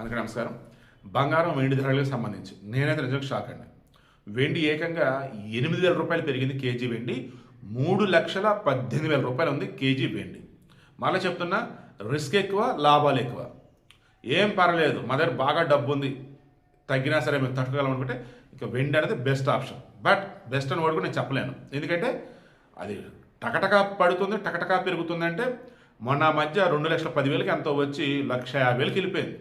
అందరికీ నమస్కారం. బంగారం వెండి ధరలకు సంబంధించి నేనైతే నిజంగా షాక్ అండి. వెండి ఏకంగా 8,000 రూపాయలు పెరిగింది కేజీ వెండి. 3,18,000 రూపాయలు ఉంది కేజీ వెండి. మళ్ళీ చెప్తున్నా, రిస్క్ ఎక్కువ, లాభాలు ఎక్కువ. ఏం పర్లేదు, మా దగ్గర బాగా డబ్బు ఉంది, తగ్గినా సరే మేము తట్టుకోగలం అనుకుంటే ఇక వెండి అనేది బెస్ట్ ఆప్షన్. బట్ బెస్ట్ అని కూడా నేను చెప్పలేను, ఎందుకంటే అది టకటకా పడుతుంది, టకటకా పెరుగుతుంది. అంటే మొన్న మధ్య 2,10,000కి ఎంతో వచ్చి 1,50,000కి వెళ్ళిపోయింది.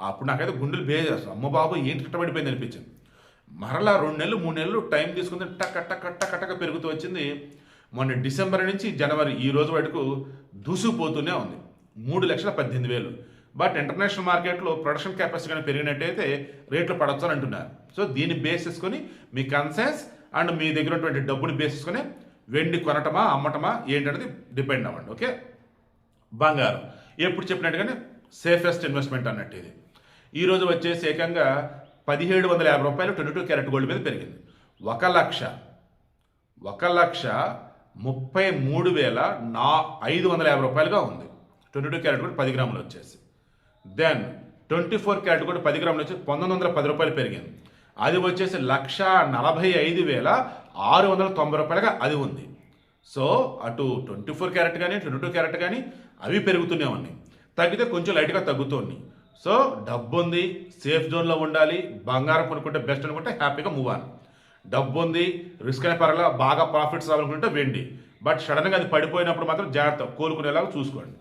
అప్పుడు నాకైతే గుండెలు బేజేస్తాను, అమ్మ బాబు ఏంటి కట్టబడిపోయింది అనిపించింది. మరలా 2 నెలలు 3 నెలలు టైం తీసుకుంది, టక్ టక్ టక్ టక్ పెరుగుతూ వచ్చింది. మొన్న డిసెంబర్ నుంచి జనవరి ఈ రోజు వరకు దూసుకుపోతూనే ఉంది, 3,18,000. బట్ ఇంటర్నేషనల్ మార్కెట్లో ప్రొడక్షన్ కెపాసిటీ కానీ పెరిగినట్టయితే రేట్లు పడవచ్చు అని అంటున్నారు. సో దీన్ని బేస్ చేసుకొని మీ కన్సెన్స్ అండ్ మీ దగ్గర ఉన్నటువంటి డబ్బుని బేస్ చేసుకొని వెండి కొనటమా అమ్మటమా ఏంటనేది డిపెండ్ అవ్వండి. ఓకే, బంగారం ఎప్పుడు చెప్పినట్టుగానే సేఫెస్ట్ ఇన్వెస్ట్మెంట్ అన్నట్టు ఇది. ఈరోజు వచ్చేసి ఏకంగా 1,750 రూపాయలు 22 క్యారెట్ గోల్డ్ మీద పెరిగింది. 1,33,550 రూపాయలుగా ఉంది 22 క్యారెట్ గోల్డ్ 10 గ్రాములు వచ్చేసి. దెన్ 24 క్యారెట్ గోల్డ్ 10 గ్రాములు వచ్చి 1,910 రూపాయలు పెరిగింది. అది వచ్చేసి 1,45,690 రూపాయలుగా అది ఉంది. సో అటు 24 క్యారెట్ కానీ 22 క్యారెట్ కానీ అవి పెరుగుతూనే ఉన్నాయి, తగ్గితే కొంచెం లైట్గా తగ్గుతూ ఉన్నాయి. సో డబ్బు ఉంది, సేఫ్ జోన్లో ఉండాలి, బంగారం కొనుక్కుంటే బెస్ట్ అనుకుంటే హ్యాపీగా మూవ్ ఆన్. డబ్బు ఉంది, రిస్క్ అనే పరంగా బాగా ప్రాఫిట్స్ రావాలనుకుంటే వెండి. బట్ సడన్గా అది పడిపోయినప్పుడు మాత్రం జాగ్రత్త, కోలుకునేలాగా చూసుకోండి.